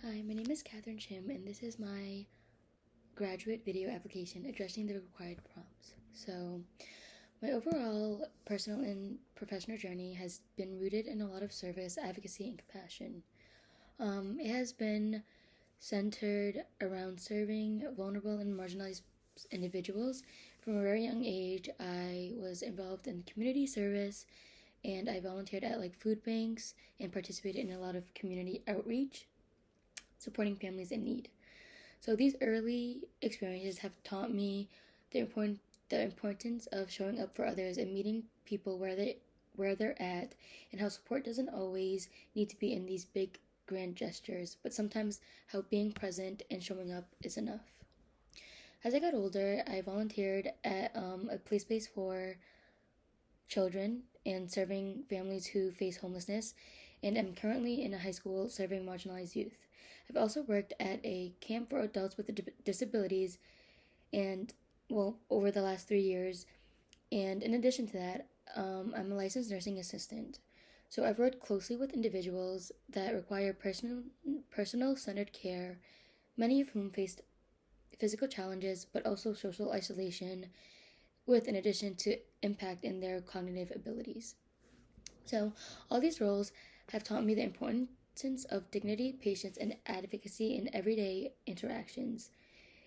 Hi, my name is Chhim, and this is my graduate video application addressing the required prompts. So, my overall personal and professional journey has been rooted in a lot of service, advocacy, and compassion. It has been centered around serving vulnerable and marginalized individuals. From a very young age, I was involved in community service and I volunteered at food banks and participated in a lot of community outreach, supporting families in need. So these early experiences have taught me the importance of showing up for others and meeting people where they're at, and how support doesn't always need to be in these big grand gestures, but sometimes how being present and showing up is enough. As I got older, I volunteered at a play space for children and serving families who face homelessness, and I'm currently in a high school serving marginalized youth. I've also worked at a camp for adults with disabilities and, over the last 3 years. And in addition to that, I'm a licensed nursing assistant. So I've worked closely with individuals that require personal centered care, many of whom faced physical challenges but also social isolation, with in addition to impact in their cognitive abilities. So all these roles have taught me the importance of dignity, patience, and advocacy in everyday interactions.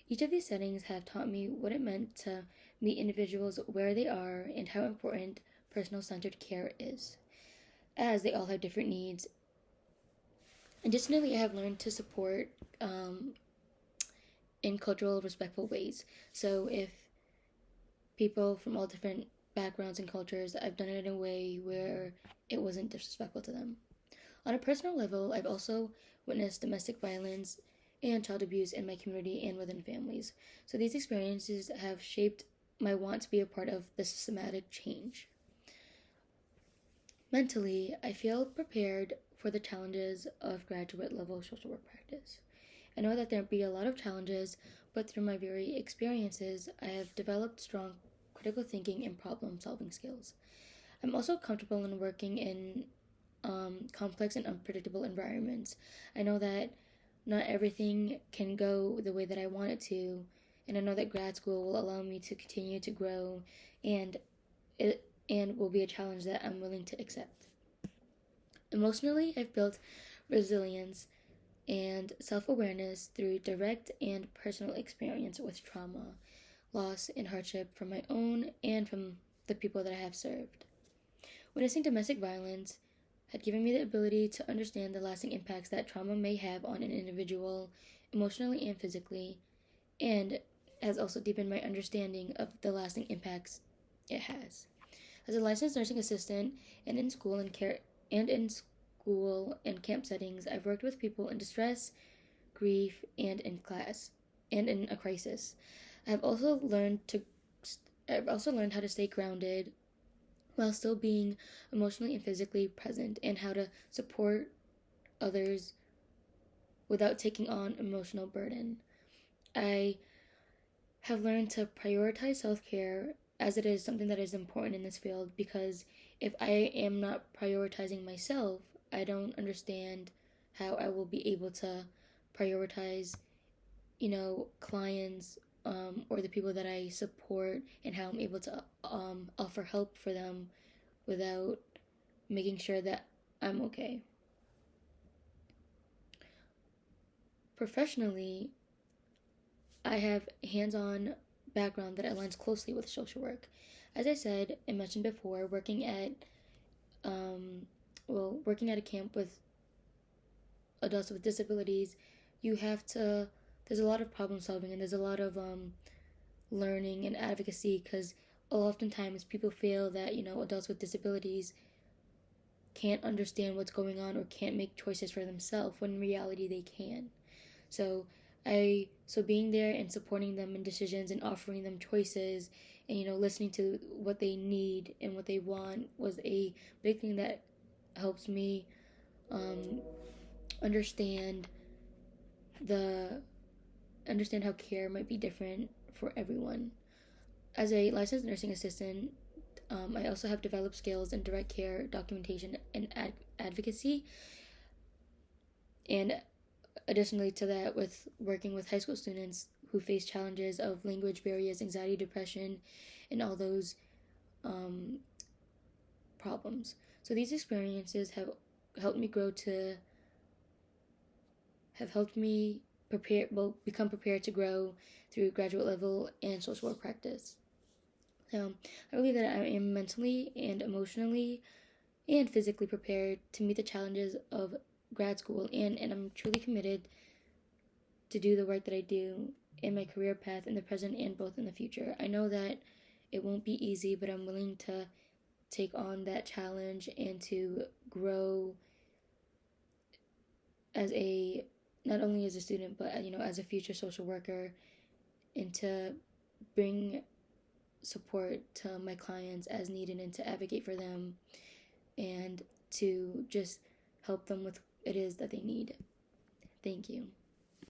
Each of these settings have taught me what it meant to meet individuals where they are and how important personal centered care is, as they all have different needs. Additionally, I have learned to support in cultural, respectful ways. So if people from all different backgrounds and cultures, I've done it in a way where it wasn't disrespectful to them. On a personal level, I've also witnessed domestic violence and child abuse in my community and within families. So these experiences have shaped my want to be a part of the systematic change. Mentally, I feel prepared for the challenges of graduate level social work practice. I know that there'll be a lot of challenges, but through my very experiences, I have developed strong critical thinking and problem solving skills. I'm also comfortable in working in complex and unpredictable environments. I know that not everything can go the way that I want it to, and I know that grad school will allow me to continue to grow, and it will be a challenge that I'm willing to accept. Emotionally, I've built resilience and self-awareness through direct and personal experience with trauma, loss, and hardship from my own and from the people that I have served. Witnessing domestic violence had given me the ability to understand the lasting impacts that trauma may have on an individual, emotionally and physically, and has also deepened my understanding of the lasting impacts it has. As a licensed nursing assistant and in school and camp settings, I've worked with people in distress, grief, and in class and in a crisis. I've also learned how to stay grounded while still being emotionally and physically present, and how to support others without taking on emotional burden. I have learned to prioritize self-care, as it is something that is important in this field, because if I am not prioritizing myself, I don't understand how I will be able to prioritize, clients, or the people that I support, and how I'm able to offer help for them without making sure that I'm okay. Professionally, I have hands-on background that aligns closely with social work. As I said and mentioned before, working at a camp with adults with disabilities, there's a lot of problem solving, and there's a lot of learning and advocacy, because oftentimes people feel that adults with disabilities can't understand what's going on or can't make choices for themselves, when in reality they can. So being there and supporting them in decisions and offering them choices, and listening to what they need and what they want, was a big thing that helps me understand how care might be different for everyone. As a licensed nursing assistant, I also have developed skills in direct care, documentation, and advocacy. And additionally to that, with working with high school students who face challenges of language barriers, anxiety, depression, and all those um, problems. So these experiences helped me grow to have helped me become prepared to grow through graduate level and social work practice. So I believe that I am mentally and emotionally and physically prepared to meet the challenges of grad school, and I'm truly committed to do the work that I do in my career path in the present and both in the future. I know that it won't be easy, but I'm willing to take on that challenge and to grow as a not only as a student but as a future social worker, and to bring support to my clients as needed and to advocate for them and to just help them with what it is that they need. Thank you.